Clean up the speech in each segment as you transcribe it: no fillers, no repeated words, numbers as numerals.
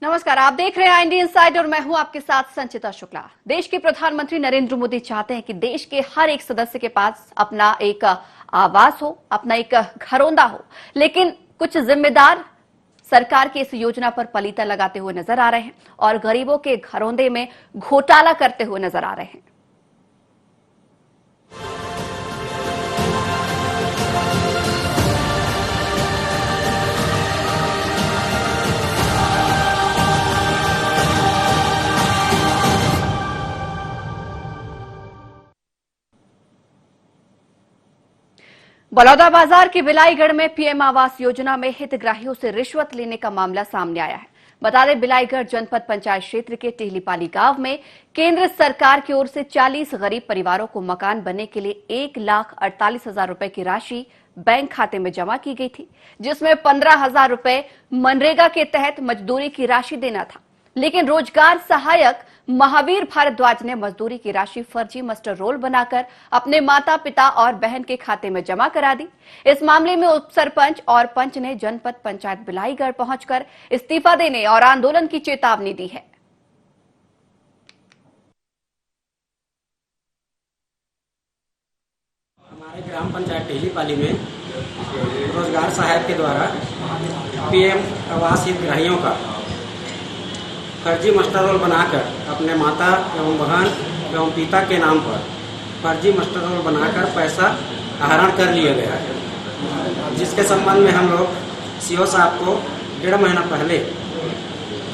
नमस्कार, आप देख रहे हैं इंडिया इनसाइड और मैं हूं आपके साथ संचिता शुक्ला। देश के प्रधानमंत्री नरेंद्र मोदी चाहते हैं कि देश के हर एक सदस्य के पास अपना एक आवास हो, अपना एक घरौंदा हो, लेकिन कुछ जिम्मेदार सरकार की इस योजना पर पलीता लगाते हुए नजर आ रहे हैं और गरीबों के घरौंदे में घोटाला करते हुए नजर आ रहे हैं। बलौदाबाजार के बिलाईगढ़ में पीएम आवास योजना में हितग्राहियों से रिश्वत लेने का मामला सामने आया है। बता दें, बिलाईगढ़ जनपद पंचायत क्षेत्र के टेहलीपाली गांव में केंद्र सरकार की ओर से 40 गरीब परिवारों को मकान बनने के लिए 1,48,000 रुपए की राशि बैंक खाते में जमा की गई थी, जिसमें 15,000 रुपए मनरेगा के तहत मजदूरी की राशि देना था। लेकिन रोजगार सहायक महावीर भारद्वाज ने मजदूरी की राशि फर्जी मास्टर रोल बनाकर अपने माता पिता और बहन के खाते में जमा करा दी। इस मामले में उप सरपंच और पंच ने जनपद पंचायत बिलाईगढ़ पहुंचकर इस्तीफा देने और आंदोलन की चेतावनी दी है। हमारे ग्राम पंचायत टेहलीपाली में रोजगार सहायक के द्वारा पीएम आवास हितग्राहियों का फर्जी मास्टर रोल बनाकर अपने माता एवं बहन एवं पिता के नाम पर फर्जी मास्टर रोल बनाकर पैसा आहरण कर लिया गया है, जिसके संबंध में हम लोग सीओ साहब को 1.5 महीना पहले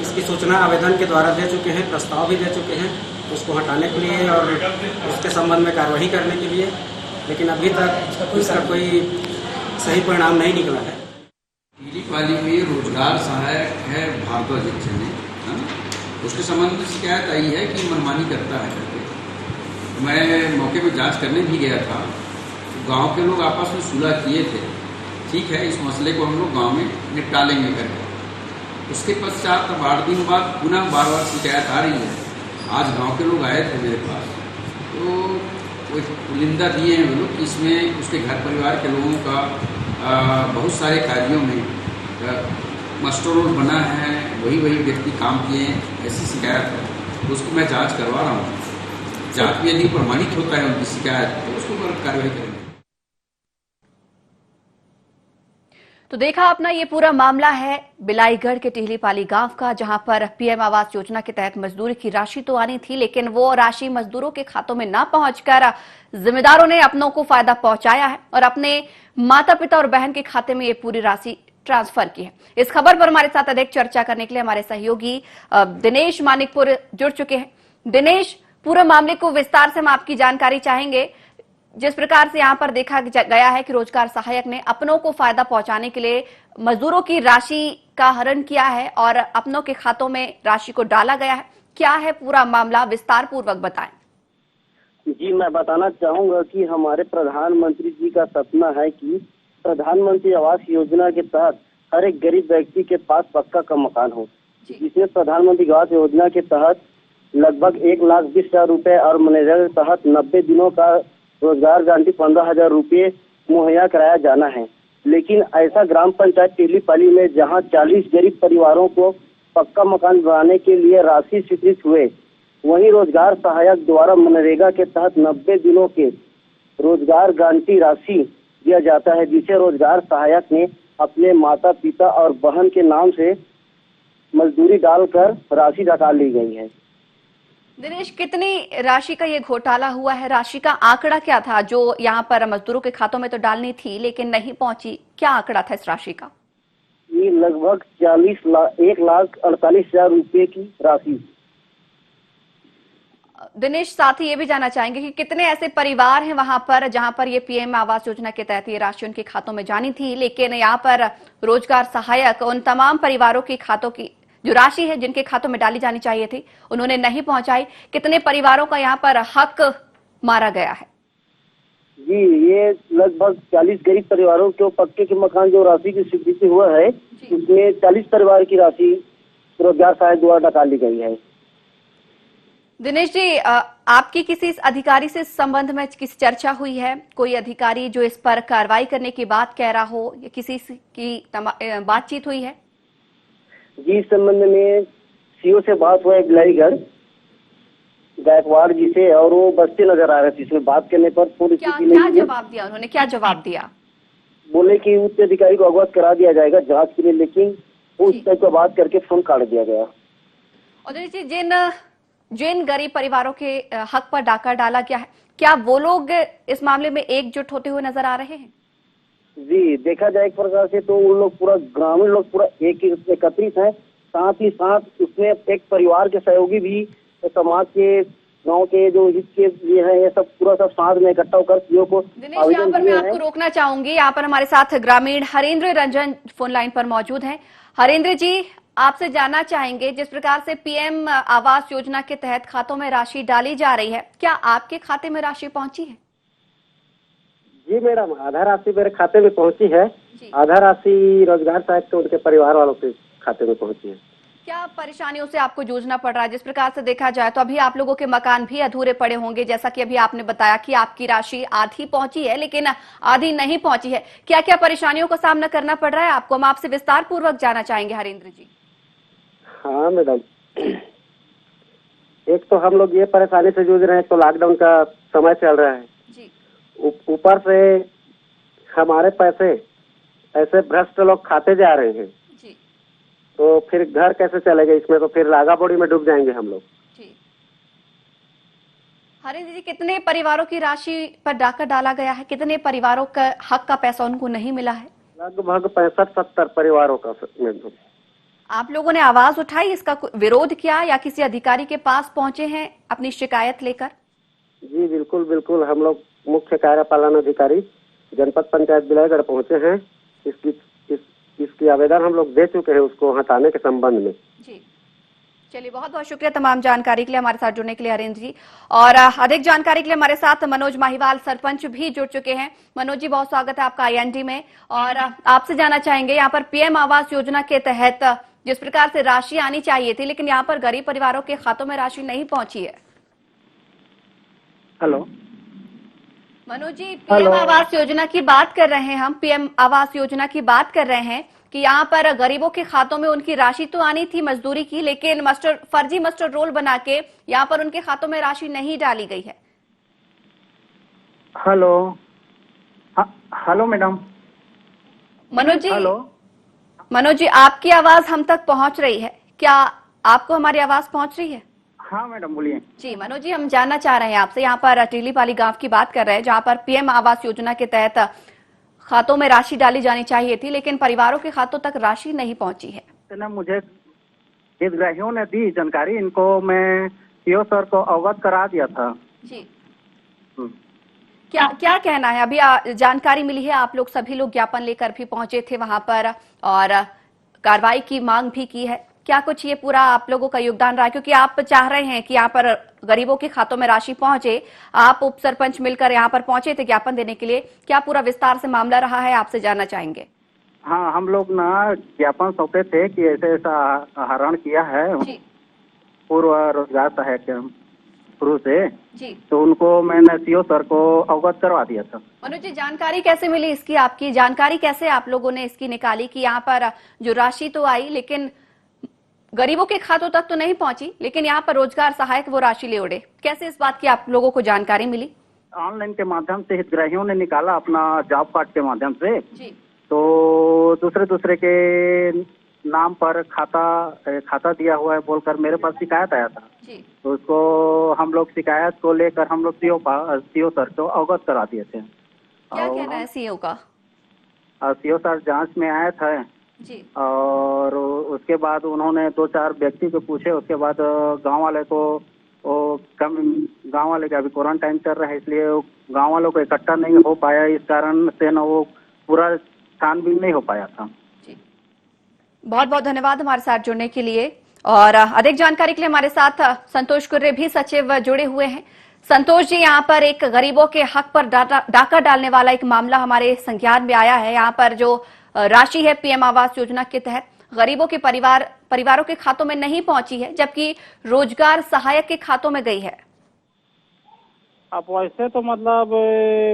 इसकी सूचना आवेदन के द्वारा दे चुके हैं, प्रस्ताव भी दे चुके हैं उसको हटाने के लिए और उसके संबंध में कार्रवाई करने के लिए, लेकिन अभी तक इसका कोई सही परिणाम नहीं निकला है। टेहलीपाली में रोजगार सहायक है भारद्वाज जी, उसके संबंध में शिकायत आई है कि मनमानी करता है करके। मैं मौके पर जांच करने भी गया था। गांव के लोग आपस में सुलह किए थे, ठीक है इस मसले को हम लोग गांव में निपटा लेंगे करके। उसके पश्चात अब 8 दिन बाद पुनः बार बार शिकायत आ रही है। आज गांव के लोग आए थे मेरे पास, तो वो पुलिंदा दिए हैं वो लोग कि इसमें उसके घर परिवार के लोगों का बहुत सारे कार्यों में मास्टर रोल बना है, वही व्यक्ति काम किए हैं, ऐसी शिकायत है। तो उसको मैं जांच करवा रहा हूँ। जांच में यदि प्रमाणित होता है उनकी शिकायत तो उसको कार्रवाई करेंगे। तो देखा अपना ये पूरा मामला है बिलाईगढ़ के टेहलीपाली गांव का, जहां पर पीएम आवास योजना के तहत मजदूरी की राशि तो आनी थी, लेकिन वो राशि मजदूरों के खातों में ना पहुंचकर जिम्मेदारों ने अपनों को फायदा पहुंचाया है और अपने माता पिता और बहन के खाते में ये पूरी राशि ट्रांसफर की है। इस खबर पर हमारे साथ अधिक चर्चा करने के लिए हमारे सहयोगी दिनेश मानिकपुर जुड़ चुके हैं। दिनेश, पूरे मामले को विस्तार से हम आपकी जानकारी चाहेंगे। जिस प्रकार से यहाँ पर देखा गया है कि रोजगार सहायक ने अपनों को फायदा पहुंचाने के लिए मजदूरों की राशि का हरण किया है और अपनों के खातों में राशि को डाला गया है, क्या है पूरा मामला, विस्तार पूर्वक बताएं। जी, मैं बताना चाहूंगा कि हमारे प्रधानमंत्री जी का सपना है कि प्रधानमंत्री आवास योजना के तहत हर एक गरीब व्यक्ति के पास पक्का का मकान हो, जिसमें प्रधानमंत्री आवास योजना के तहत लगभग 1,20,000 रुपए और मनरेगा के तहत 90 दिनों का रोजगार गारंटी 15,000 रुपये मुहैया कराया जाना है। लेकिन ऐसा ग्राम पंचायत टेहलीपाली में जहां 40 गरीब परिवारों को पक्का मकान बनाने के लिए राशि स्वीकृत हुए, वहीं रोजगार सहायक द्वारा मनरेगा के तहत 90 दिनों के रोजगार गारंटी राशि दिया जाता है, जिसे रोजगार सहायक ने अपने माता पिता और बहन के नाम से मजदूरी डालकर राशि निकाल ली गई है। दिनेश, कितनी राशि का ये घोटाला हुआ है? राशि का आंकड़ा क्या था जो यहाँ पर मजदूरों के खातों में तो डालनी थी लेकिन नहीं पहुंची? क्या आंकड़ा था इस राशि का? ये लगभग 1,48,000 रुपये की राशि। दिनेश, साथ ही ये भी जानना चाहेंगे कि कितने ऐसे परिवार हैं वहां पर जहां पर ये पीएम आवास योजना के तहत ये राशि उनके खातों में जानी थी, लेकिन यहाँ पर रोजगार सहायक उन तमाम परिवारों की खातों की जो राशि है जिनके खातों में डाली जानी चाहिए थी उन्होंने नहीं पहुंचाई। कितने परिवारों का यहाँ पर हक मारा गया है? जी, ये लगभग 40 गरीब परिवारों को पक्के के मकान जो राशि की स्वीकृति हुआ है, उसमें 40 परिवार की राशि रोजगार सहायक द्वारा निकाल ली गई है। दिनेश जी, आपकी किसी अधिकारी से इस संबंध में किसी चर्चा हुई है? कोई अधिकारी जो इस पर कार्रवाई करने की बात कह रहा हो या किसी की बातचीत हुई है? जी इस संबंध में सीओ से बात हुआ है बिलाईगढ़ गायकवाड़ जी से, और वो बसते नजर आ रहे थे। इसमें बात करने पर पूरी क्या स्थिति क्या नहीं है। जवाब दिया उन्होंने, क्या जवाब दिया? बोले कि उच्च अधिकारी को अवगत करा दिया जाएगा जांच के लिए, लेकिन उस जी। टाइप का बात करके फोन काट दिया गया। और देखिए, जिन जिन गरीब परिवारों के हक पर डाका डाला गया है, क्या वो लोग इस मामले में एकजुट होते हुए नजर आ रहे हैं? जी देखा जाए एक प्रकार से तो उन लोग पूरा ग्रामीण लोग पूरा एकत्रित हैं। साथ ही साथ उसमें एक परिवार के सहयोगी भी समाज के गांव के जो हित के लिए हैं, ये सब पूरा सब साथ में इकट्ठा होकर सीओ को दिनेश, यहाँ आवेदन पर मैं दिए आपको हैं। रोकना चाहूंगी। यहाँ पर हमारे साथ ग्रामीण हरेंद्र रंजन फोन लाइन पर मौजूद हैं। हरेंद्र जी, आपसे जानना चाहेंगे, जिस प्रकार से पीएम आवास योजना के तहत खातों में राशि डाली जा रही है, क्या आपके खाते में राशि पहुंची है? जी मैडम, आधा राशि मेरे खाते में पहुंची है। जी। आधा राशि रोजगार सहायक के उनके परिवार वालों के खाते में पहुंची है। क्या परेशानियों से आपको जूझना पड़ रहा है? जिस प्रकार से देखा जाए तो अभी आप लोगों के मकान भी अधूरे पड़े होंगे, जैसा कि अभी आपने बताया कि आपकी राशि आधी पहुंची है लेकिन आधी नहीं पहुंची है। क्या क्या परेशानियों का सामना करना पड़ रहा है आपको? हम आपसे विस्तार पूर्वक जानना चाहेंगे हरेंद्र जी। हाँ मैडम, एक तो हम लोग ये परेशानी से जूझ रहे हैं, तो लॉकडाउन का समय चल रहा है। जी। ऊपर से हमारे पैसे ऐसे भ्रष्ट लोग खाते जा रहे हैं, जी। तो फिर घर कैसे चलेगा? इसमें तो फिर लागा बोड़ी में डूब जाएंगे हम लोग। जी। हरेंद्र जी, कितने परिवारों की राशि पर डाका डाला गया है? कितने परिवारों का हक का पैसा उनको नहीं मिला है? लगभग 65-70 परिवारों का मैडम। आप लोगों ने आवाज उठाई, इसका विरोध किया या किसी अधिकारी के पास पहुंचे हैं अपनी शिकायत लेकर? जी बिल्कुल बिल्कुल, हम लोग मुख्य कार्यपालन अधिकारी जनपद पंचायत बिलाईगढ़ पहुंचे हैं। इसकी आवेदन हम लोग दे चुके हैं उसको हटाने के संबंध में। जी, चलिए, बहुत बहुत शुक्रिया तमाम जानकारी के लिए, हमारे साथ जुड़ने के लिए हरेंद्र जी। और अधिक जानकारी के लिए हमारे साथ मनोज माहिवाल सरपंच भी जुड़ चुके हैं। मनोज जी, बहुत स्वागत है आपका IND में। और आपसे जानना चाहेंगे, यहाँ पर पीएम आवास योजना के तहत जिस प्रकार से राशि आनी चाहिए थी, लेकिन यहाँ पर गरीब परिवारों के खातों में राशि नहीं पहुंची है। हेलो मनोज जी, पीएम आवास योजना की बात कर रहे हैं हम, पीएम आवास योजना की बात कर रहे हैं कि यहाँ पर गरीबों के खातों में उनकी राशि तो आनी थी मजदूरी की, लेकिन फर्जी मास्टर रोल बना के यहाँ पर उनके खातों में राशि नहीं डाली गई है। Hello, hello madam. Manoj ji, आपकी आवाज हम तक पहुंच रही है क्या? आपको हमारी आवाज पहुंच रही है? हाँ मैडम, बोलिए। जी मनोज जी, हम जानना चाह रहे हैं आपसे, यहाँ पर टीलीपाली गांव की बात कर रहे हैं, जहाँ पर पीएम आवास योजना के तहत खातों में राशि डाली जानी चाहिए थी, लेकिन परिवारों के खातों तक राशि नहीं पहुंची है। ना मुझे हितग्राहियों ने दी जानकारी, इनको मैं सीओ सर को अवगत करा दिया था। जी। क्या कहना है? अभी जानकारी मिली है, आप लोग सभी लोग ज्ञापन लेकर भी पहुंचे थे वहां पर और कार्रवाई की मांग भी की है। क्या कुछ ये पूरा आप लोगों का योगदान रहा है? क्योंकि आप चाह रहे हैं कि यहाँ पर गरीबों के खातों में राशि पहुंचे, आप उप सरपंच मिलकर यहाँ पर पहुंचे थे ज्ञापन देने के लिए। क्या पूरा विस्तार से मामला रहा है, आपसे जानना चाहेंगे। हाँ, हम लोग ना ज्ञापन सौंपे थे कि ऐसे ऐसा हरण किया है पूर्व रोजगार सहायक शुरू से जी, तो उनको मैंने सीओ सर को अवगत करवा दिया था। मनोज जी, जानकारी कैसे मिली इसकी? आपकी जानकारी कैसे आप लोगों ने इसकी निकाली कि यहाँ पर जो राशि तो आई लेकिन गरीबों के खातों तक तो नहीं पहुंची, लेकिन यहाँ पर रोजगार सहायक वो राशि ले उड़े? कैसे इस बात की आप लोगों को जानकारी मिली? ऑनलाइन के माध्यम से हितग्राहियों ने निकाला, अपना जॉब कार्ड के माध्यम से। जी। तो दूसरे के नाम पर खाता दिया हुआ है बोलकर मेरे पास शिकायत आया था। जी। तो उसको हम लोग शिकायत को लेकर हम लोग सीओ सर को अवगत करा दिए थे। क्या कहना है सीओ का? सीओ सर जांच में आए थे जी। और उसके बाद उन्होंने 2-4 व्यक्ति को पूछे। उसके बाद गांव वाले को गांव वाले का अभी क्वारंटाइन चल रहा है, इसलिए गांव वालों को इकट्ठा नहीं हो पाया, इस कारण से न वो पूरा छानबीन नहीं हो पाया था। जी, बहुत बहुत धन्यवाद हमारे साथ जुड़ने के लिए। और अधिक जानकारी के लिए हमारे साथ संतोष कुर्रे भी सचिव जुड़े हुए हैं। संतोष जी, यहाँ पर एक गरीबों के हक पर डाका डालने वाला एक मामला हमारे संज्ञान में आया है। यहाँ पर जो राशि है पीएम आवास योजना के तहत गरीबों के परिवारों के खातों में नहीं पहुंची है, जबकि रोजगार सहायक के खातों में गई है। अब वैसे तो मतलब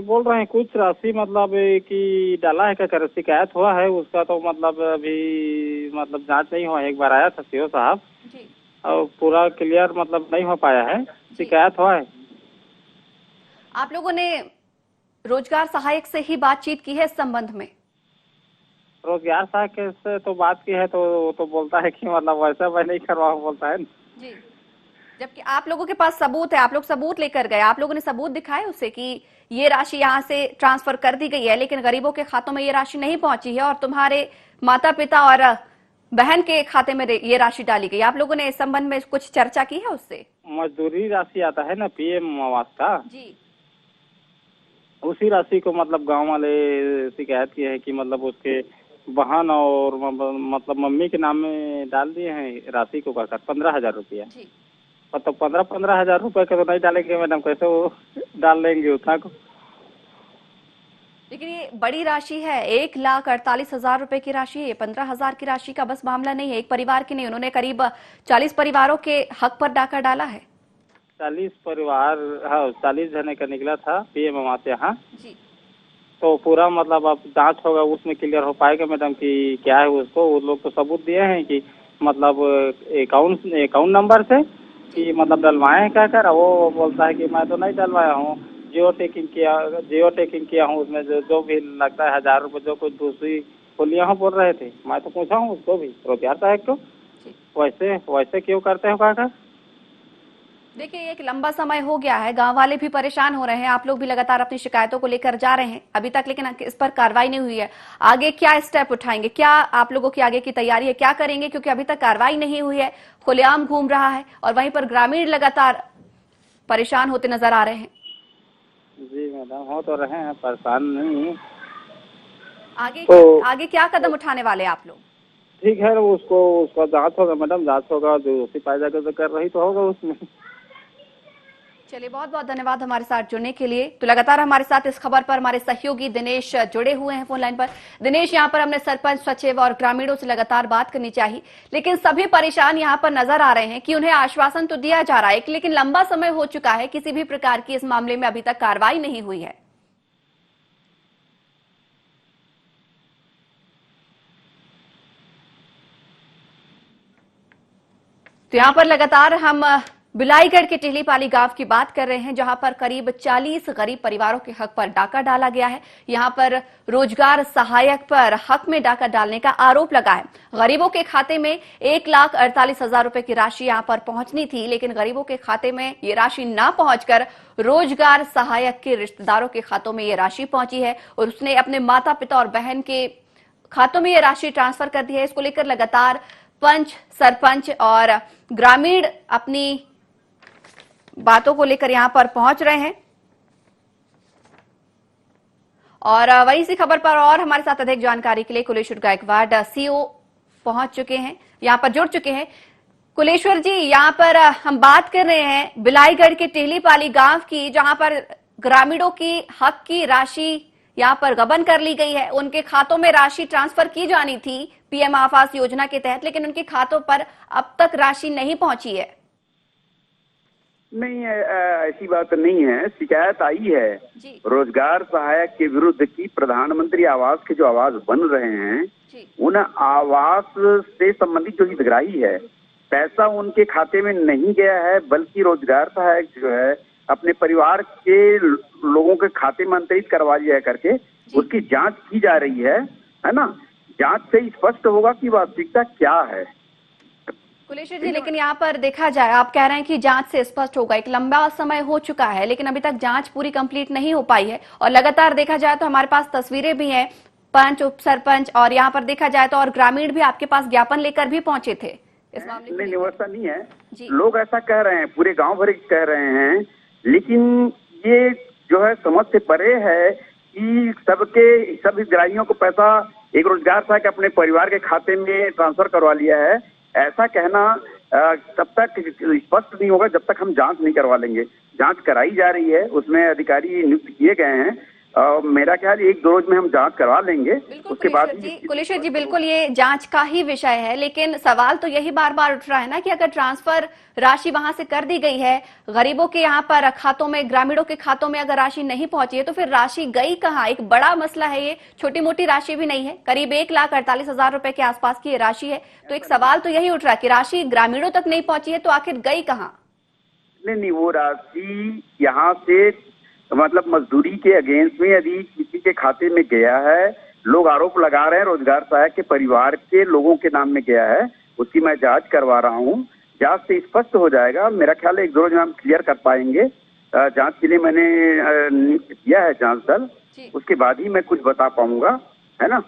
बोल रहे हैं कुछ राशि मतलब कि डाला है, क्या कर शिकायत हुआ है उसका, तो मतलब अभी मतलब जांच नहीं हुआ है। एक बार आया था सीओ साहब जी और पूरा क्लियर मतलब नहीं हो पाया है, शिकायत हुआ है। आप लोगों ने रोजगार सहायक से ही बातचीत की है इस संबंध में? रोजगार सहायक से तो बात की है, तो वो तो बोलता है कि मतलब वैसा मैं नहीं करवाऊँ, बोलता है ना। जी, जबकि आप लोगों के पास सबूत है, आप लोग सबूत लेकर गए, आप लोगों ने सबूत दिखाए उसे कि ये राशि यहाँ से ट्रांसफर कर दी गई है, लेकिन गरीबों के खातों में ये राशि नहीं पहुंची है और तुम्हारे माता पिता और बहन के खाते में ये राशि डाली गई। आप लोगों ने इस संबंध में कुछ चर्चा की है उससे? मजदूरी राशि आता है ना पीएम आवास का, जी उसी राशि को मतलब गांव वाले शिकायत की है कि मतलब उसके बहन और मतलब मम्मी के नाम में डाल दिए हैं राशि को कहकर 15,000 रुपया। जी, तो 15,000 रुपये के तो नहीं डालेंगे मैडम, कैसे वो डाल लेंगे उतना को। लेकिन ये बड़ी राशि है, 1,48,000 रुपए की राशि है। ये 15,000 की राशि का बस मामला नहीं है, एक परिवार की नहीं, उन्होंने करीब 40 परिवारों के हक पर डाका डाला है। 40 परिवार, हाँ 40 जने का निकला था पीएम आवास यहाँ। जी तो पूरा मतलब अब जांच होगा उसमें क्लियर हो पाएगा मैडम कि क्या है उसको। वो लोग तो सबूत दिए हैं कि मतलब अकाउंट नंबर से कि मतलब डलवाए हैं क्या कर, वो बोलता है कि मैं तो नहीं डलवाया हूँ, जियो टेकिंग किया हूँ, उसमें जो भी लगता है 1,000 रुपये जो कुछ दूसरी खोलियाँ हो बोल रहे थे। मैं तो पूछा हूँ उसको भी, रोजगार साहब को, जी, वैसे वैसे क्यों करते हो क्या कर। देखिए एक लंबा समय हो गया है, गांव वाले भी परेशान हो रहे हैं, आप लोग भी लगातार अपनी शिकायतों को लेकर जा रहे हैं अभी तक, लेकिन इस पर कार्रवाई नहीं हुई है। आगे क्या स्टेप उठाएंगे, क्या आप लोगों की आगे की तैयारी है, क्या करेंगे? क्योंकि अभी तक कार्रवाई नहीं हुई है, खुलेआम घूम रहा है और वहीं पर ग्रामीण लगातार परेशान होते नजर आ रहे हैं। जी मैडम, हो तो रहे हैं, परेशान नहीं। आगे तो आगे क्या कदम उठाने वाले आप लोग? ठीक है, उसका जांच होगा मैडम, जांच होगा, जो दोषी पाया जाएगा तो कर रही तो होगा उसमें। चलिए बहुत बहुत धन्यवाद हमारे साथ जुड़ने के लिए। तो लगातार हमारे साथ इस खबर पर हमारे सहयोगी दिनेश जुड़े हुए हैं फोन लाइन पर। दिनेश, यहाँ पर हमने सरपंच, सचिव और ग्रामीणों से लगातार बात करनी चाहिए, लेकिन सभी परेशान यहाँ पर नजर आ रहे हैं कि उन्हें आश्वासन तो दिया जा रहा है, लेकिन लंबा समय हो चुका है, किसी भी प्रकार की इस मामले में अभी तक कार्रवाई नहीं हुई है। तो यहाँ पर लगातार हम बिलाईगढ़ के टेहलीपाली गांव की बात कर रहे हैं, जहां पर करीब 40 गरीब परिवारों के हक पर डाका डाला गया है। यहां पर रोजगार सहायक पर हक में डाका डालने का आरोप लगा है। गरीबों के खाते में 1,48,000 रुपए की राशि यहां पर पहुंचनी थी, लेकिन गरीबों के खाते में ये राशि ना पहुंचकर रोजगार सहायक के रिश्तेदारों के खातों में ये राशि पहुंची है और उसने अपने माता पिता और बहन के खातों में ये राशि ट्रांसफर कर दी है। इसको लेकर लगातार पंच, सरपंच और ग्रामीण अपनी बातों को लेकर यहां पर पहुंच रहे हैं और वहीं इसी खबर पर और हमारे साथ अधिक जानकारी के लिए कुलेश्वर गायकवाड सीओ पहुंच चुके हैं, यहां पर जुड़ चुके हैं। कुलेश्वर जी, यहां पर हम बात कर रहे हैं बिलाईगढ़ के टेहलीपाली गांव की, जहां पर ग्रामीणों की हक की राशि यहां पर गबन कर ली गई है। उनके खातों में राशि ट्रांसफर की जानी थी पीएम आवास योजना के तहत, लेकिन उनके खातों पर अब तक राशि नहीं पहुंची है। नहीं, ऐसी बात नहीं है। शिकायत आई है जी रोजगार सहायक के विरुद्ध की प्रधानमंत्री आवास के जो आवास बन रहे हैं जी उन आवास से संबंधित जो हितग्राही है, पैसा उनके खाते में नहीं गया है, बल्कि रोजगार सहायक जो है अपने परिवार के लोगों के खाते में अंतरित करवा दिया करके उसकी जांच की जा रही है ना। जांच से स्पष्ट होगा कि वास्तविकता क्या है। कुलेश्वर जी, लेकिन यहाँ पर देखा जाए, आप कह रहे हैं कि जांच से स्पष्ट होगा, एक लंबा समय हो चुका है लेकिन अभी तक जांच पूरी कंप्लीट नहीं हो पाई है और लगातार देखा जाए तो हमारे पास तस्वीरें भी हैं, पंच, उप सरपंच और यहाँ पर देखा जाए तो और ग्रामीण भी आपके पास ज्ञापन लेकर भी पहुंचे थे इस मामले नहीं, व्यवस्था नहीं है। जी। लोग ऐसा कह रहे हैं, पूरे गांव भर कह रहे हैं, लेकिन ये जो है समझ से परे है कि सब हितग्राहियों को पैसा एक रोजगार सहायक अपने परिवार के खाते में ट्रांसफर करवा लिया है। ऐसा कहना तब तक स्पष्ट नहीं होगा जब तक हम जांच नहीं करवा लेंगे। जांच कराई जा रही है, उसमें अधिकारी नियुक्त किए गए हैं। मेरा ख्याल 1-2 रोज में हम जांच करवा लेंगे। बिल्कुल उसके बाद कुलेश्वर जी बिल्कुल ये जांच का ही विषय है, लेकिन सवाल तो यही बार बार उठ रहा है ना कि अगर ट्रांसफर राशि वहां से कर दी गई है, गरीबों के यहाँ पर खातों में, ग्रामीणों के खातों में अगर राशि नहीं पहुंची है तो फिर राशि गई कहाँ? एक बड़ा मसला है ये, छोटी मोटी राशि भी नहीं है, करीब 1,48,000 रुपए के आसपास की ये राशि है। तो एक सवाल तो यही उठ रहा है कि राशि ग्रामीणों तक नहीं पहुंची है तो आखिर गई कहाँ? नहीं, वो राशि यहाँ से मतलब मजदूरी के अगेंस्ट में यदि किसी के खाते में गया है, लोग आरोप लगा रहे हैं रोजगार सहायक के परिवार के लोगों के नाम में गया है, उसकी मैं जांच करवा रहा हूँ। जांच से स्पष्ट हो जाएगा। मेरा ख्याल है 1-2 रोज में हम क्लियर कर पाएंगे। जांच के लिए मैंने नियुक्त किया है जांच दल, उसके बाद ही मैं कुछ बता पाऊंगा, है ना।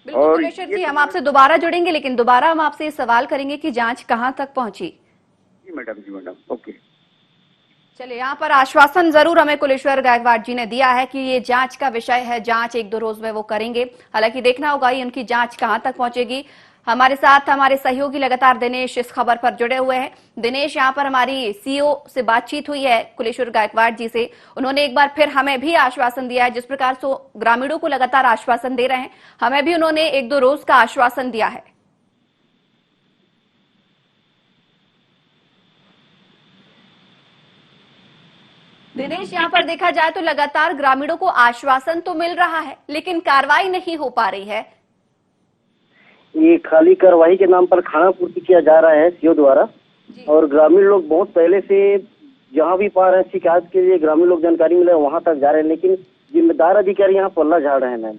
बिल्कुल कुलेश्वर जी, हम आपसे दोबारा जुड़ेंगे, लेकिन दोबारा हम आपसे ये सवाल करेंगे कि जांच कहाँ तक पहुंची। जी मैडम, ओके। चलिए, यहाँ पर आश्वासन जरूर हमें कुलेश्वर गायकवाड़ जी ने दिया है कि ये जांच का विषय है, जांच 1-2 रोज में वो करेंगे। हालांकि देखना होगा ये उनकी जांच कहां तक पहुंचेगी। हमारे साथ हमारे सहयोगी लगातार दिनेश इस खबर पर जुड़े हुए हैं। दिनेश, यहाँ पर हमारी सीईओ से बातचीत हुई है कुलेश्वर गायकवाड़ जी से, उन्होंने एक बार फिर हमें भी आश्वासन दिया है, जिस प्रकार से ग्रामीणों को लगातार आश्वासन दे रहे हैं, हमें भी उन्होंने 1-2 रोज का आश्वासन दिया है। दिनेश, यहाँ पर देखा जाए तो लगातार ग्रामीणों को आश्वासन तो मिल रहा है, लेकिन कार्रवाई नहीं हो पा रही है। ये खाली कार्रवाई के नाम पर खाना पूर्ति किया जा रहा है सीओ द्वारा, और ग्रामीण लोग बहुत पहले से जहाँ भी पा रहे हैं शिकायत के लिए, ग्रामीण लोग जानकारी मिले वहां तक जा रहे हैं, लेकिन जिम्मेदार अधिकारी यहाँ पल्ला झाड़ रहे हैं। मैम,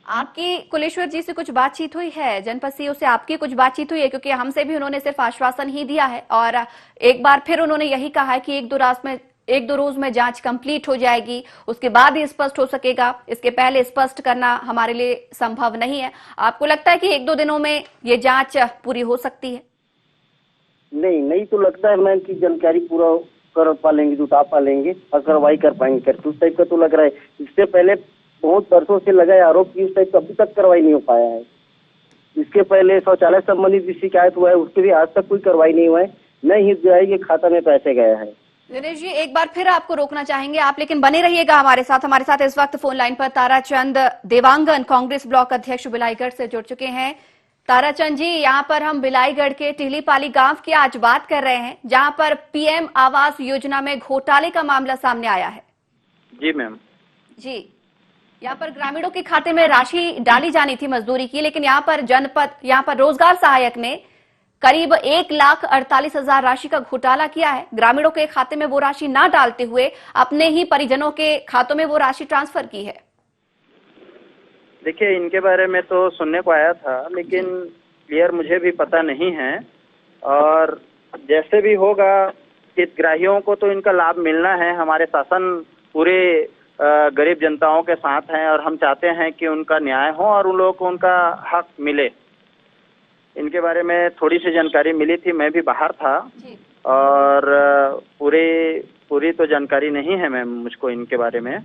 आपकी कुलेश्वर जी से कुछ बातचीत हुई है, जनपद सीईओ से आपकी कुछ बातचीत हुई है? क्योंकि हमसे भी उन्होंने सिर्फ आश्वासन ही दिया है और एक बार फिर उन्होंने यही कहा है कि 1-2 रोज में जांच कंप्लीट हो जाएगी, उसके बाद ही स्पष्ट हो सकेगा, इसके पहले स्पष्ट करना हमारे लिए संभव नहीं है। आपको लगता है कि 1-2 दिनों में ये जांच पूरी हो सकती है? नहीं तो लगता है मैम कि जानकारी पूरा कर पा लेंगे, जुटा पा लेंगे और कार्रवाई कर पाएंगे करके, उस टाइप का तो लग रहा है। इससे पहले बहुत वर्षों से लगा है आरोप की, उस टाइप का अभी तक कार्रवाई नहीं हो पाया है। इसके पहले शौचालय संबंधित भी शिकायत हुआ है, उसके भी आज तक कोई कार्रवाई नहीं हुआ है, न ही जाए के खाता में पैसे गया है। दिनेश जी, एक बार फिर आपको रोकना चाहेंगे आप, लेकिन बने रहिएगा हमारे साथ इस वक्त फोन लाइन पर ताराचंद देवांगन, कांग्रेस ब्लॉक अध्यक्ष बिलाईगढ़ से जुड़ चुके हैं। ताराचंद जी, यहाँ पर हम बिलाईगढ़ के टिहलीपाली गांव की आज बात कर रहे हैं, जहां पर पीएम आवास योजना में घोटाले का मामला सामने आया है। जी मैम। जी, यहाँ पर ग्रामीणों के खाते में राशि डाली जानी थी मजदूरी की, लेकिन यहाँ पर रोजगार सहायक ने करीब 1,48,000 राशि का घोटाला किया है। ग्रामीणों के खाते में वो राशि ना डालते हुए अपने ही परिजनों के खातों में वो राशि ट्रांसफर की है। देखिए, इनके बारे में तो सुनने को आया था, लेकिन क्लियर मुझे भी पता नहीं है, और जैसे भी होगा हितग्राहियों को तो इनका लाभ मिलना है। हमारे शासन पूरे गरीब जनताओं के साथ हैं और हम चाहते हैं कि उनका न्याय हो और उन लोगों को उनका हक मिले। इनके बारे में थोड़ी सी जानकारी मिली थी, मैं भी बाहर था, और पूरी तो जानकारी नहीं है मैम मुझको इनके बारे में।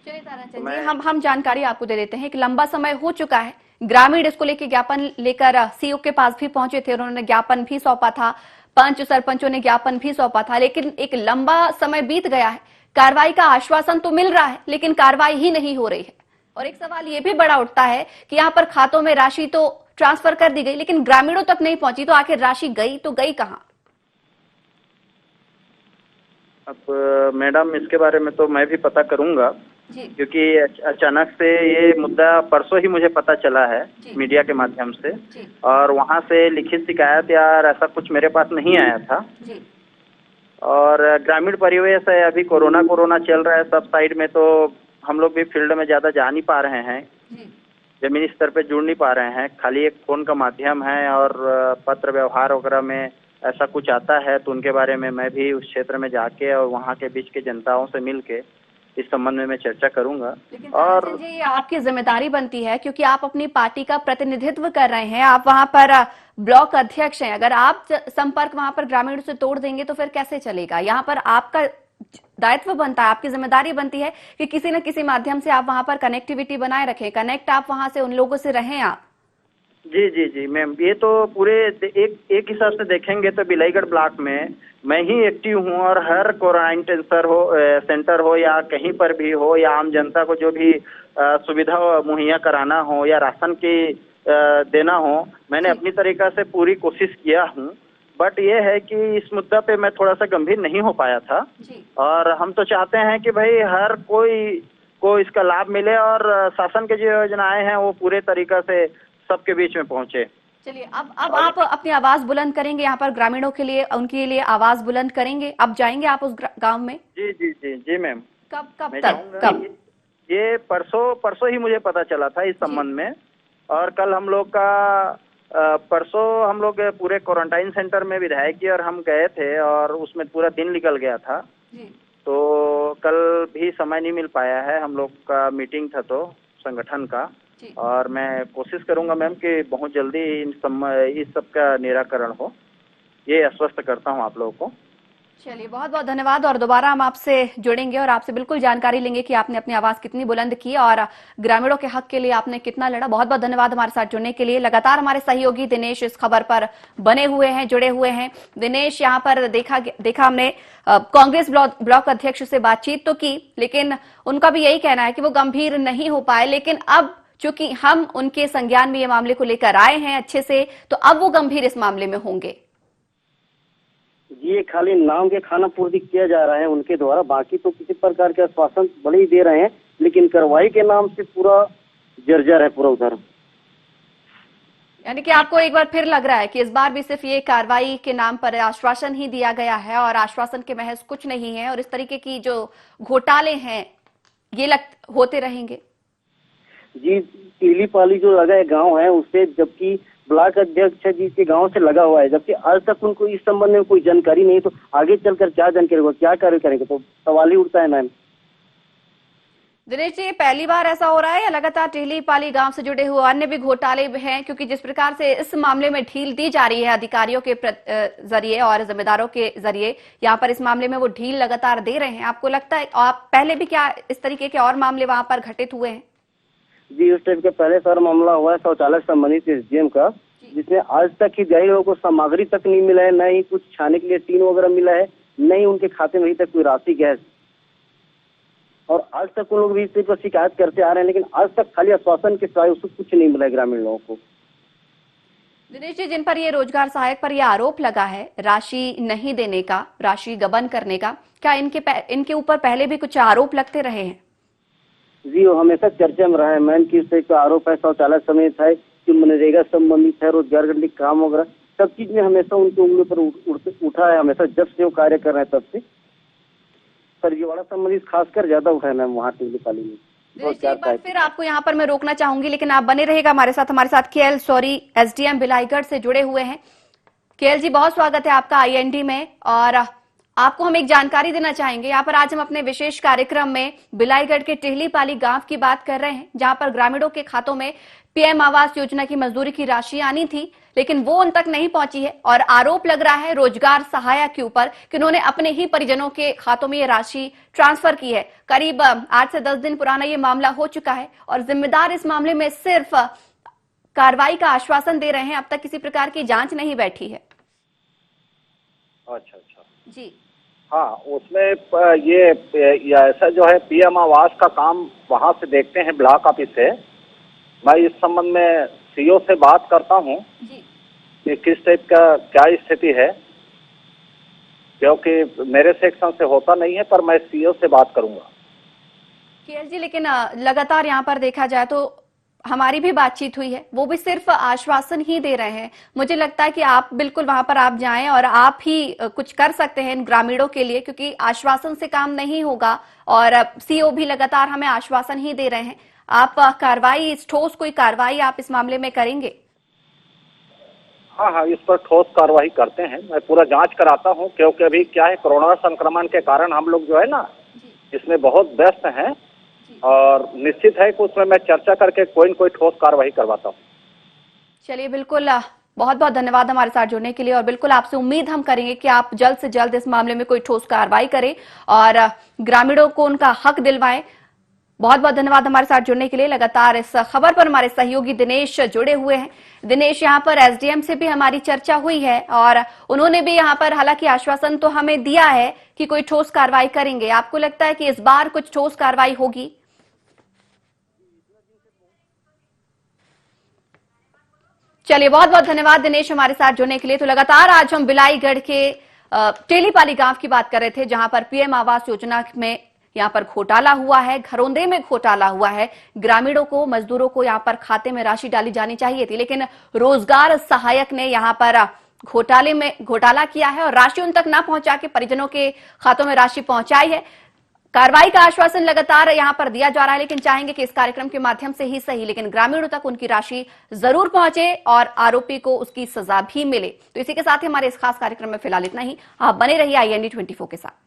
चलिए ताराचंद जी, हम जानकारी आपको दे देते हैं। एक लंबा समय हो चुका है, ग्रामीण इसको लेकर ज्ञापन लेकर सीईओ के पास भी पहुंचे थे, उन्होंने ज्ञापन भी सौंपा था, पंच सरपंचों ने ज्ञापन भी सौंपा था, लेकिन एक लंबा समय बीत गया है, कार्रवाई का आश्वासन तो मिल रहा है लेकिन कार्रवाई ही नहीं हो रही है। और एक सवाल ये भी बड़ा उठता है कि यहाँ पर खातों में राशि तो ट्रांसफर कर दी गई, लेकिन ग्रामीणों तक नहीं पहुंची, तो आखिर राशि गई तो गई कहाँ? अब मैडम, इसके बारे में तो मैं भी पता करूंगा, क्योंकि अचानक से ये मुद्दा परसों ही मुझे पता चला है मीडिया के माध्यम से, और वहां से लिखित शिकायत या ऐसा कुछ मेरे पास नहीं आया था। और ग्रामीण परिवेश है, अभी कोरोना चल रहा है सब साइड में, तो हम लोग भी फील्ड में ज्यादा जा नहीं पा रहे हैं, जमीनी स्तर पे जुड़ नहीं पा रहे हैं, खाली एक फोन का माध्यम है, और पत्र व्यवहार वगैरह में ऐसा कुछ आता है तो उनके बारे में मैं भी उस क्षेत्र में जाके और वहाँ के बीच के जनताओं से मिलके इस संबंध में मैं चर्चा करूंगा। और ये आपकी जिम्मेदारी बनती है, क्योंकि आप अपनी पार्टी का प्रतिनिधित्व कर रहे हैं, आप वहां पर ब्लॉक अध्यक्ष हैं, अगर आप संपर्क वहां पर ग्रामीणों से तोड़ देंगे तो फिर कैसे चलेगा? यहाँ पर आपका दायित्व बनता है, आपकी जिम्मेदारी बनती है कि किसी न किसी माध्यम से आप वहां पर कनेक्टिविटी बनाए रखें, कनेक्ट आप वहां से उन लोगों से रहें आप। जी जी जी मैम, ये तो पूरे एक हिसाब से देखेंगे तो बिलाईगढ़ ब्लॉक में मैं ही एक्टिव हूँ, और हर क्वारंटाइन सेंटर हो या कहीं पर भी हो, या आम जनता को जो भी सुविधा मुहैया कराना हो या राशन की देना हो, मैंने अपनी तरीका से पूरी कोशिश किया हूँ। बट ये है कि इस मुद्दा पे मैं थोड़ा सा गंभीर नहीं हो पाया था, और हम तो चाहते हैं कि भाई हर कोई को इसका लाभ मिले, और शासन की जो योजनाएं हैं वो पूरे तरीका से सबके बीच में पहुंचे। चलिए, अब आप अपनी आवाज बुलंद करेंगे यहाँ पर ग्रामीणों के लिए, उनके लिए आवाज बुलंद करेंगे। अब जाएंगे आप उस गांव में? जी जी जी जी मैम, कब मैं तक? जाऊंगा। कब? ये परसों ही मुझे पता चला था इस संबंध में, और कल हम लोग का परसों हम लोग पूरे क्वारंटाइन सेंटर में विधायक जी और हम गए थे, और उसमें पूरा दिन निकल गया था। तो कल भी समय नहीं मिल पाया है, हम लोग का मीटिंग था तो संगठन का, और मैं कोशिश करूंगा मैम कि बहुत जल्दी इस सब का निराकरण हो, ये आश्वस्त करता हूं आप लोगों को। चलिए, बहुत बहुत धन्यवाद, और दोबारा हम आपसे जुड़ेंगे और आपसे बिल्कुल जानकारी लेंगे कि आपने अपनी आवाज कितनी बुलंद की और ग्रामीणों के हक के लिए आपने कितना लड़ा। बहुत बहुत धन्यवाद हमारे साथ जुड़ने के लिए। लगातार हमारे सहयोगी दिनेश इस खबर पर बने हुए हैं, जुड़े हुए हैं। दिनेश, यहाँ पर देखा हमने कांग्रेस ब्लॉक अध्यक्ष से बातचीत तो की, लेकिन उनका भी यही कहना है कि वो गंभीर नहीं हो पाए, लेकिन अब चूंकि हम उनके संज्ञान में ये मामले को लेकर आए हैं अच्छे से, तो अब वो गंभीर इस मामले में होंगे। ये खाली नाम के खाना पूर्ति किया जा रहा है उनके द्वारा, बाकी तो किसी प्रकार के आश्वासन बड़े ही दे रहे हैं, लेकिन कार्रवाई के नाम से पूरा जर्जर है पूरा उधर। यानी कि आपको एक बार फिर लग रहा है कि इस बार भी सिर्फ ये कार्रवाई के नाम पर आश्वासन ही दिया गया है और आश्वासन के महज कुछ नहीं है, और इस तरीके की जो घोटाले हैं ये होते रहेंगे। जी, टीलीपाली जो लगा है गांव है उससे, जबकि ब्लॉक अध्यक्ष जी के गांव से लगा हुआ है, जबकि आज तक उनको इस संबंध में कोई जानकारी नहीं, तो आगे चलकर क्या जानकारी होगा, क्या कार्य करेंगे, तो सवाल ही उठता है मैम। दिनेश जी, पहली बार ऐसा हो रहा है या लगातार टीलीपाली गांव से जुड़े हुए अन्य भी घोटाले हैं? क्योंकि जिस प्रकार से इस मामले में ढील दी जा रही है अधिकारियों के जरिए और जिम्मेदारों के जरिए, यहाँ पर इस मामले में वो ढील लगातार दे रहे हैं। आपको लगता है आप पहले भी क्या इस तरीके के और मामले वहां पर घटित हुए हैं? जी, उस टाइप के पहले सर मामला हुआ है शौचालय संबंधित एसडीएम का, जिसमें आज तक हितग्राही लोगों को सामग्री तक नहीं मिला है, न ही कुछ छाने के लिए टीन वगैरह मिला है, न ही उनके खाते में अभी तक कोई राशि गैस, और आज तक उन लोग भी इस पर शिकायत करते आ रहे हैं, लेकिन आज तक खाली आश्वासन के सिवाय उसको कुछ नहीं मिला है ग्रामीण लोगों को। दिनेश जी, जिन पर ये रोजगार सहायक पर यह आरोप लगा है राशि नहीं देने का, राशि गबन करने का, क्या इनके ऊपर पहले भी कुछ आरोप लगते रहे हैं? जी, वो हमेशा चर्चा में रहा है मैम कि इस तरह का आरोप है, शौचालय समेत है, जो मनरेगा संबंधित है, रोजगार के काम वगैरह सब चीज में हमेशा उनके उंगली पर उठा है, हमेशा जब से वो कार्य कर रहे हैं तब से फर्जीवाड़ा संबंधित खासकर ज्यादा उठा है मैम वहाँ टीलीपाली में। एक बार फिर आपको यहाँ पर मैं रोकना चाहूंगी, लेकिन आप बने रहेगा हमारे साथ केएल सॉरी एसडीएम बिलाईगढ़ से जुड़े हुए हैं। केएल जी, बहुत स्वागत है आपका आईएनडी में, और आपको हम एक जानकारी देना चाहेंगे। यहाँ पर आज हम अपने विशेष कार्यक्रम में बिलाईगढ़ के टीलीपाली गांव की बात कर रहे हैं, जहां पर ग्रामीणों के खातों में पीएम आवास योजना की मजदूरी की राशि आनी थी, लेकिन वो उन तक नहीं पहुंची है, और आरोप लग रहा है रोजगार सहायक के ऊपर कि उन्होंने अपने ही परिजनों के खातों में ये राशि ट्रांसफर की है। करीब 8 से 10 दिन पुराना ये मामला हो चुका है, और जिम्मेदार इस मामले में सिर्फ कार्रवाई का आश्वासन दे रहे हैं, अब तक किसी प्रकार की जांच नहीं बैठी है। अच्छा जी हाँ, उसमें ये ऐसा जो है पीएम आवास का काम वहाँ से देखते हैं ब्लॉक ऑफिस से। मैं इस संबंध में सीओ से बात करता हूँ कि किस टाइप का क्या स्थिति है, क्योंकि मेरे सेक्शन से होता नहीं है, पर मैं सीओ से बात करूंगा। केएल जी, लेकिन लगातार यहाँ पर देखा जाए तो हमारी भी बातचीत हुई है, वो भी सिर्फ आश्वासन ही दे रहे हैं। मुझे लगता है कि आप बिल्कुल वहां पर आप जाएं और आप ही कुछ कर सकते हैं इन ग्रामीणों के लिए, क्योंकि आश्वासन से काम नहीं होगा, और सीओ भी लगातार हमें आश्वासन ही दे रहे हैं। आप कार्रवाई, ठोस कोई कार्रवाई आप इस मामले में करेंगे? हाँ हाँ, इस पर ठोस कार्रवाई करते हैं, मैं पूरा जांच कराता हूँ, क्योंकि अभी क्या है कोरोना संक्रमण के कारण हम लोग जो है ना इसमें बहुत व्यस्त हैं, और निश्चित है कि उसमें मैं चर्चा करके कोई न कोई ठोस कार्रवाई करवाता हूँ। चलिए, बिल्कुल, बहुत बहुत धन्यवाद हमारे साथ जुड़ने के लिए, और बिल्कुल आपसे उम्मीद हम करेंगे कि आप जल्द से जल्द इस मामले में कोई ठोस कार्रवाई करें और ग्रामीणों को उनका हक दिलवाएं। बहुत बहुत धन्यवाद हमारे साथ जुड़ने के लिए। लगातार इस खबर पर हमारे सहयोगी दिनेश जुड़े हुए हैं। दिनेश, यहाँ पर एसडीएम से भी हमारी चर्चा हुई है और उन्होंने भी यहाँ पर हालांकि आश्वासन तो हमें दिया है कि कोई ठोस कार्रवाई करेंगे। आपको लगता है कि इस बार कुछ ठोस कार्रवाई होगी? चलिए, बहुत बहुत धन्यवाद दिनेश हमारे साथ जुड़ने के लिए। तो लगातार आज हम बिलाईगढ़ के टेलीपाली गांव की बात कर रहे थे, जहां पर पीएम आवास योजना में यहाँ पर घोटाला हुआ है, घरौंदे में घोटाला हुआ है। ग्रामीणों को, मजदूरों को यहाँ पर खाते में राशि डाली जानी चाहिए थी, लेकिन रोजगार सहायक ने यहाँ पर घोटाले में घोटाला किया है और राशि उन तक ना पहुंचा के परिजनों के खातों में राशि पहुंचाई है। कार्रवाई का आश्वासन लगातार यहां पर दिया जा रहा है, लेकिन चाहेंगे कि इस कार्यक्रम के माध्यम से ही सही, लेकिन ग्रामीणों तक उनकी राशि जरूर पहुंचे और आरोपी को उसकी सजा भी मिले। तो इसी के साथ ही हमारे इस खास कार्यक्रम में फिलहाल इतना ही। आप बने रहिए IND 24 के साथ।